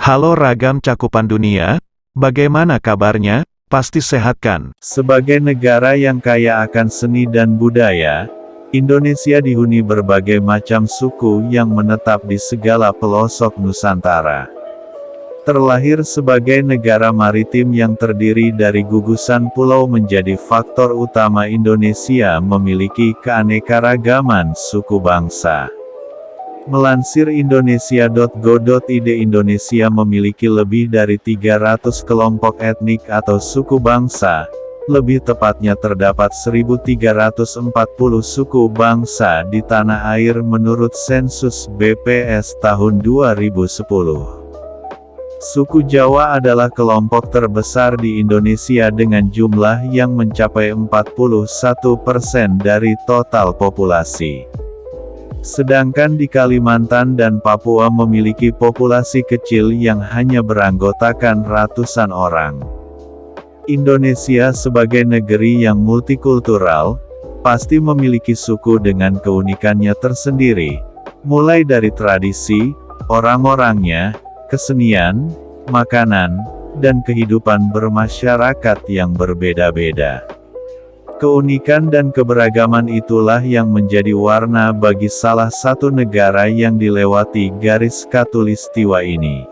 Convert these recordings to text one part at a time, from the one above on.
Halo ragam cakupan dunia, bagaimana kabarnya? Pasti sehat kan? Sebagai negara yang kaya akan seni dan budaya, Indonesia dihuni berbagai macam suku yang menetap di segala pelosok Nusantara. Terlahir sebagai negara maritim yang terdiri dari gugusan pulau menjadi faktor utama Indonesia memiliki keanekaragaman suku bangsa. Melansir indonesia.go.id, Indonesia memiliki lebih dari 300 kelompok etnik atau suku bangsa, lebih tepatnya terdapat 1.340 suku bangsa di tanah air menurut sensus BPS tahun 2010. Suku Jawa adalah kelompok terbesar di Indonesia dengan jumlah yang mencapai 41% dari total populasi. Sedangkan di Kalimantan dan Papua memiliki populasi kecil yang hanya beranggotakan ratusan orang. Indonesia sebagai negeri yang multikultural, pasti memiliki suku dengan keunikannya tersendiri, mulai dari tradisi, orang-orangnya, kesenian, makanan, dan kehidupan bermasyarakat yang berbeda-beda. Keunikan dan keberagaman itulah yang menjadi warna bagi salah satu negara yang dilewati garis khatulistiwa ini.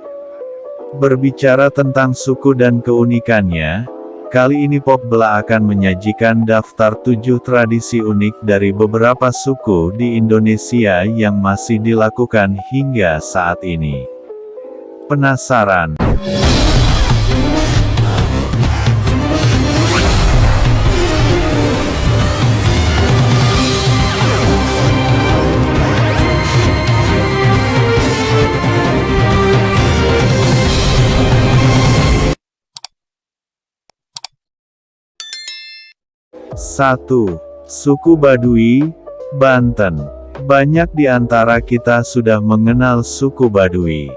Berbicara tentang suku dan keunikannya, kali ini Popbla akan menyajikan daftar 7 tradisi unik dari beberapa suku di Indonesia yang masih dilakukan hingga saat ini. Penasaran? Satu. Suku Baduy, Banten. Banyak di antara kita sudah mengenal suku Baduy.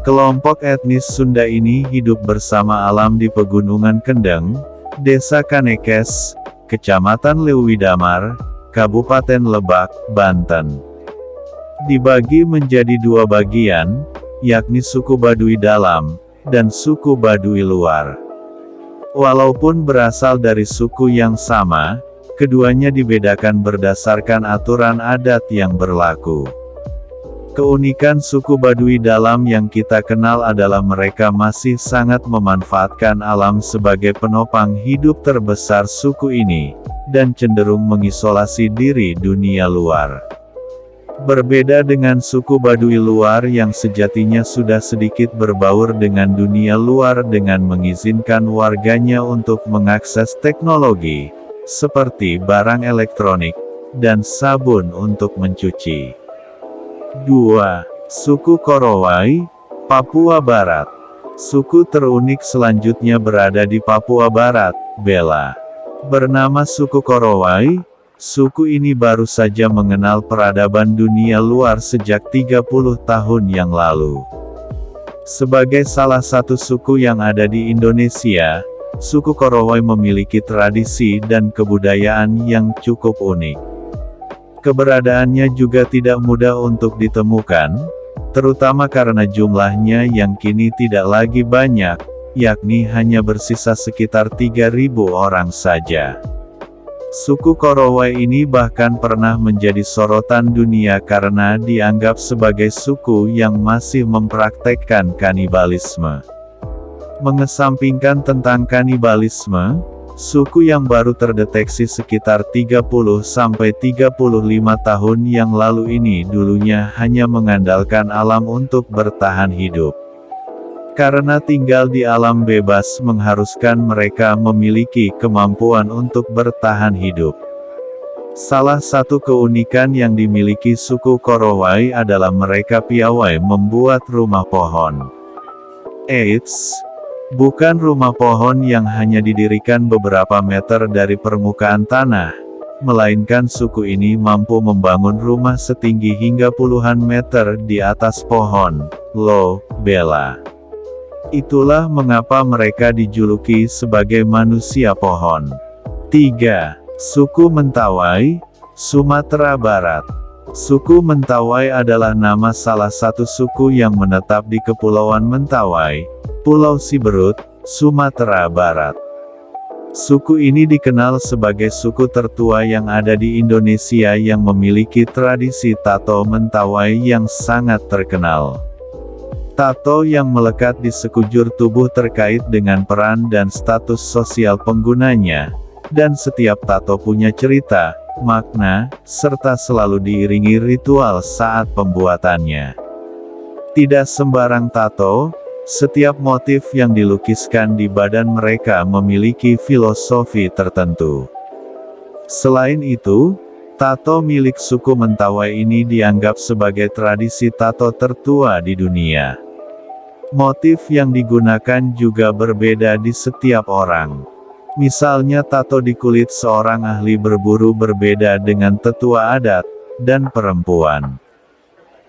Kelompok etnis Sunda ini hidup bersama alam di Pegunungan Kendeng, Desa Kanekes, Kecamatan Leuwidamar, Kabupaten Lebak, Banten. Dibagi menjadi 2 bagian, yakni suku Baduy Dalam, dan suku Baduy Luar. Walaupun berasal dari suku yang sama, keduanya dibedakan berdasarkan aturan adat yang berlaku. Keunikan suku Baduy Dalam yang kita kenal adalah mereka masih sangat memanfaatkan alam sebagai penopang hidup terbesar suku ini, dan cenderung mengisolasi diri dunia luar. Berbeda dengan suku Baduy Luar yang sejatinya sudah sedikit berbaur dengan dunia luar dengan mengizinkan warganya untuk mengakses teknologi, seperti barang elektronik, dan sabun untuk mencuci. 2. Suku Korowai, Papua Barat. Suku terunik selanjutnya berada di Papua Barat, Bela. Bernama suku Korowai, suku ini baru saja mengenal peradaban dunia luar sejak 30 tahun yang lalu. Sebagai salah satu suku yang ada di Indonesia, suku Korowai memiliki tradisi dan kebudayaan yang cukup unik. Keberadaannya juga tidak mudah untuk ditemukan, terutama karena jumlahnya yang kini tidak lagi banyak, yakni hanya bersisa sekitar 3.000 orang saja. Suku Korowai ini bahkan pernah menjadi sorotan dunia karena dianggap sebagai suku yang masih mempraktekkan kanibalisme. Mengesampingkan tentang kanibalisme, suku yang baru terdeteksi sekitar 30-35 tahun yang lalu ini dulunya hanya mengandalkan alam untuk bertahan hidup. Karena tinggal di alam bebas mengharuskan mereka memiliki kemampuan untuk bertahan hidup. Salah satu keunikan yang dimiliki suku Korowai adalah mereka piawai membuat rumah pohon. Eits! Bukan rumah pohon yang hanya didirikan beberapa meter dari permukaan tanah, melainkan suku ini mampu membangun rumah setinggi hingga puluhan meter di atas pohon. Loh, Bela. Itulah mengapa mereka dijuluki sebagai manusia pohon. 3. Suku Mentawai, Sumatera Barat. Suku Mentawai adalah nama salah satu suku yang menetap di Kepulauan Mentawai, Pulau Siberut, Sumatera Barat. Suku ini dikenal sebagai suku tertua yang ada di Indonesia yang memiliki tradisi tato Mentawai yang sangat terkenal. Tato yang melekat di sekujur tubuh terkait dengan peran dan status sosial penggunanya, dan setiap tato punya cerita, makna, serta selalu diiringi ritual saat pembuatannya. Tidak sembarang tato, setiap motif yang dilukiskan di badan mereka memiliki filosofi tertentu. Selain itu, tato milik suku Mentawai ini dianggap sebagai tradisi tato tertua di dunia. Motif yang digunakan juga berbeda di setiap orang. Misalnya tato di kulit seorang ahli berburu berbeda dengan tetua adat, dan perempuan.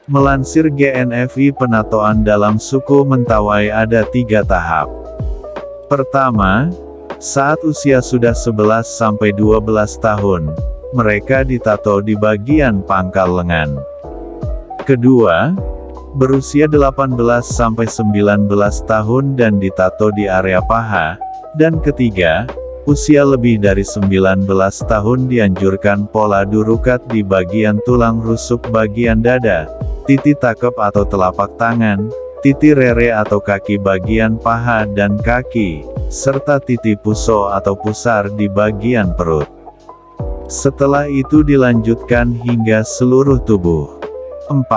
Melansir GNFI, penatoan dalam suku Mentawai ada 3 tahap. Pertama, saat usia sudah 11-12 tahun, mereka ditato di bagian pangkal lengan. Kedua, berusia 18-19 tahun dan ditato di area paha. Dan ketiga, usia lebih dari 19 tahun dianjurkan pola durukat di bagian tulang rusuk bagian dada, titi takep atau telapak tangan, titi rere atau kaki bagian paha dan kaki, serta titi puso atau pusar di bagian perut. Setelah itu dilanjutkan hingga seluruh tubuh. 4.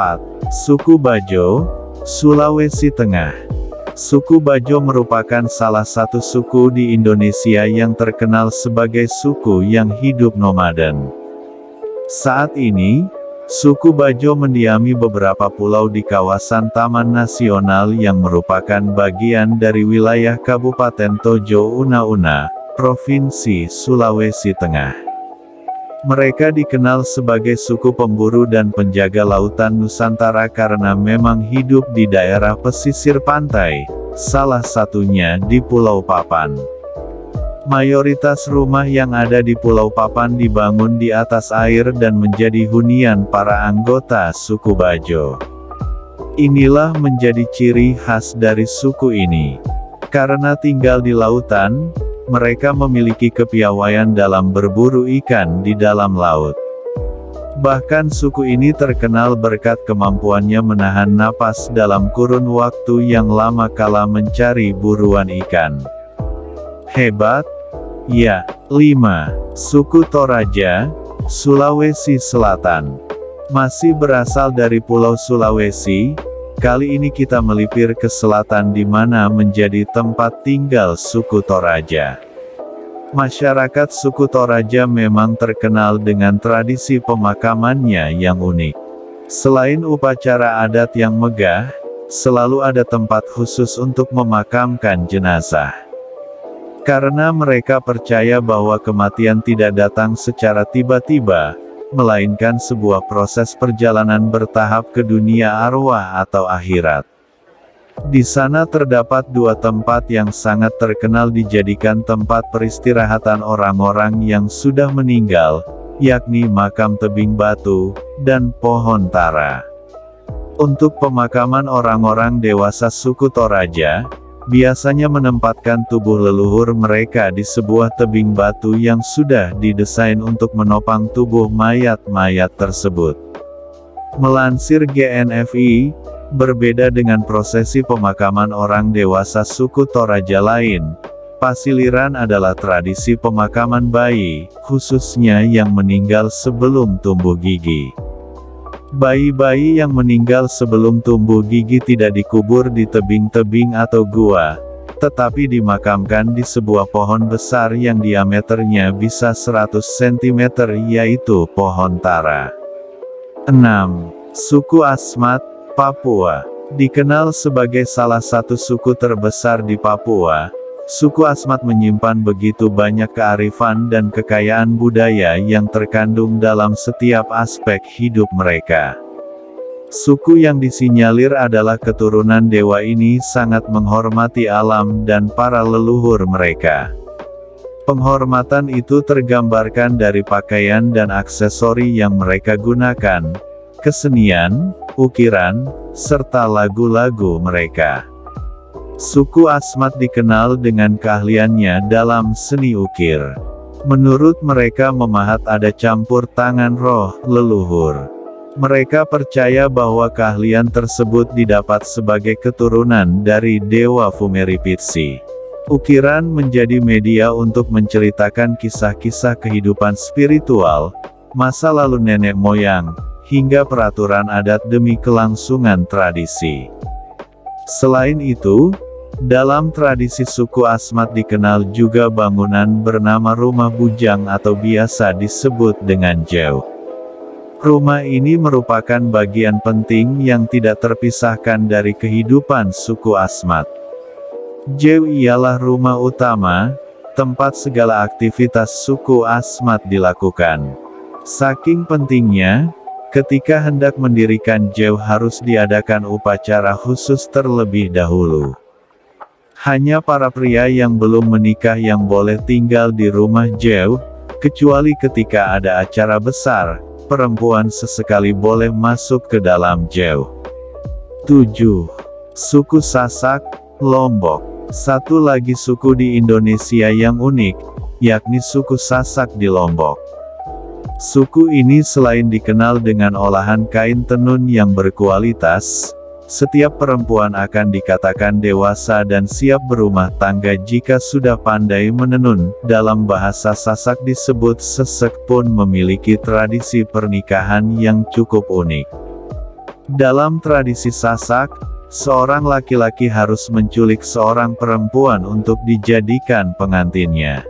Suku Bajo, Sulawesi Tengah. Suku Bajo merupakan salah satu suku di Indonesia yang terkenal sebagai suku yang hidup nomaden. Saat ini, suku Bajo mendiami beberapa pulau di kawasan Taman Nasional yang merupakan bagian dari wilayah Kabupaten Tojo Una-Una, Provinsi Sulawesi Tengah. Mereka dikenal sebagai suku pemburu dan penjaga lautan Nusantara karena memang hidup di daerah pesisir pantai, salah satunya di Pulau Papan. Mayoritas rumah yang ada di Pulau Papan dibangun di atas air dan menjadi hunian para anggota suku Bajo. Inilah menjadi ciri khas dari suku ini. Karena tinggal di lautan, mereka memiliki kepiawaian dalam berburu ikan di dalam laut. Bahkan suku ini terkenal berkat kemampuannya menahan napas dalam kurun waktu yang lama kala mencari buruan ikan. Hebat? Ya. 5. Suku Toraja, Sulawesi Selatan. Masih berasal dari Pulau Sulawesi. Kali ini kita melipir ke selatan di mana menjadi tempat tinggal suku Toraja. Masyarakat suku Toraja memang terkenal dengan tradisi pemakamannya yang unik. Selain upacara adat yang megah, selalu ada tempat khusus untuk memakamkan jenazah. Karena mereka percaya bahwa kematian tidak datang secara tiba-tiba, melainkan sebuah proses perjalanan bertahap ke dunia arwah atau akhirat. Di sana terdapat 2 tempat yang sangat terkenal dijadikan tempat peristirahatan orang-orang yang sudah meninggal, yakni makam tebing batu, dan pohon tara. Untuk pemakaman orang-orang dewasa suku Toraja, biasanya menempatkan tubuh leluhur mereka di sebuah tebing batu yang sudah didesain untuk menopang tubuh mayat-mayat tersebut. Melansir GNFI, berbeda dengan prosesi pemakaman orang dewasa suku Toraja lain, pasiliran adalah tradisi pemakaman bayi, khususnya yang meninggal sebelum tumbuh gigi. Bayi-bayi yang meninggal sebelum tumbuh gigi tidak dikubur di tebing-tebing atau gua, tetapi dimakamkan di sebuah pohon besar yang diameternya bisa 100 cm yaitu pohon tara. 6. Suku Asmat, Papua. Dikenal sebagai salah satu suku terbesar di Papua, suku Asmat menyimpan begitu banyak kearifan dan kekayaan budaya yang terkandung dalam setiap aspek hidup mereka. Suku yang disinyalir adalah keturunan dewa ini sangat menghormati alam dan para leluhur mereka. Penghormatan itu tergambarkan dari pakaian dan aksesori yang mereka gunakan, kesenian, ukiran, serta lagu-lagu mereka. Suku Asmat dikenal dengan keahliannya dalam seni ukir. Menurut mereka memahat ada campur tangan roh leluhur. Mereka percaya bahwa keahlian tersebut didapat sebagai keturunan dari Dewa Fumeripitsi. Ukiran menjadi media untuk menceritakan kisah-kisah kehidupan spiritual, masa lalu nenek moyang, hingga peraturan adat demi kelangsungan tradisi. Selain itu, dalam tradisi suku Asmat dikenal juga bangunan bernama rumah bujang atau biasa disebut dengan Jeu. Rumah ini merupakan bagian penting yang tidak terpisahkan dari kehidupan suku Asmat. Jeu ialah rumah utama, tempat segala aktivitas suku Asmat dilakukan. Saking pentingnya, ketika hendak mendirikan Jeu harus diadakan upacara khusus terlebih dahulu. Hanya para pria yang belum menikah yang boleh tinggal di rumah Jeu, kecuali ketika ada acara besar, perempuan sesekali boleh masuk ke dalam Jeu. 7. Suku Sasak, Lombok. Satu lagi suku di Indonesia yang unik, yakni suku Sasak di Lombok. Suku ini selain dikenal dengan olahan kain tenun yang berkualitas, setiap perempuan akan dikatakan dewasa dan siap berumah tangga jika sudah pandai menenun. Dalam bahasa Sasak disebut sesek pun memiliki tradisi pernikahan yang cukup unik. Dalam tradisi Sasak, seorang laki-laki harus menculik seorang perempuan untuk dijadikan pengantinnya.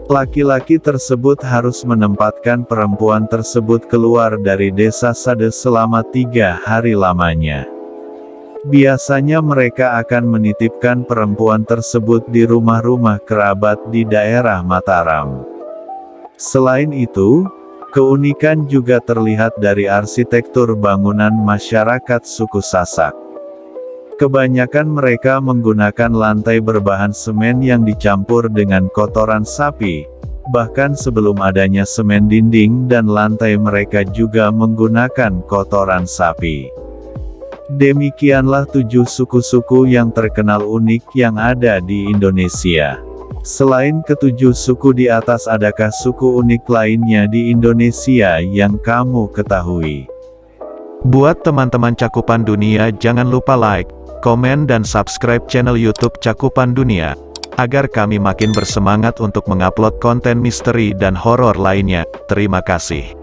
Laki-laki tersebut harus menempatkan perempuan tersebut keluar dari desa Sade selama 3 hari lamanya. Biasanya mereka akan menitipkan perempuan tersebut di rumah-rumah kerabat di daerah Mataram. Selain itu, keunikan juga terlihat dari arsitektur bangunan masyarakat suku Sasak. Kebanyakan mereka menggunakan lantai berbahan semen yang dicampur dengan kotoran sapi. Bahkan sebelum adanya semen dinding dan lantai mereka juga menggunakan kotoran sapi. Demikianlah 7 suku-suku yang terkenal unik yang ada di Indonesia. Selain ke-7 suku di atas, adakah suku unik lainnya di Indonesia yang kamu ketahui? Buat teman-teman Cakupan Dunia, jangan lupa like, komen dan subscribe channel YouTube Cakupan Dunia, agar kami makin bersemangat untuk mengupload konten misteri dan horor lainnya. Terima kasih.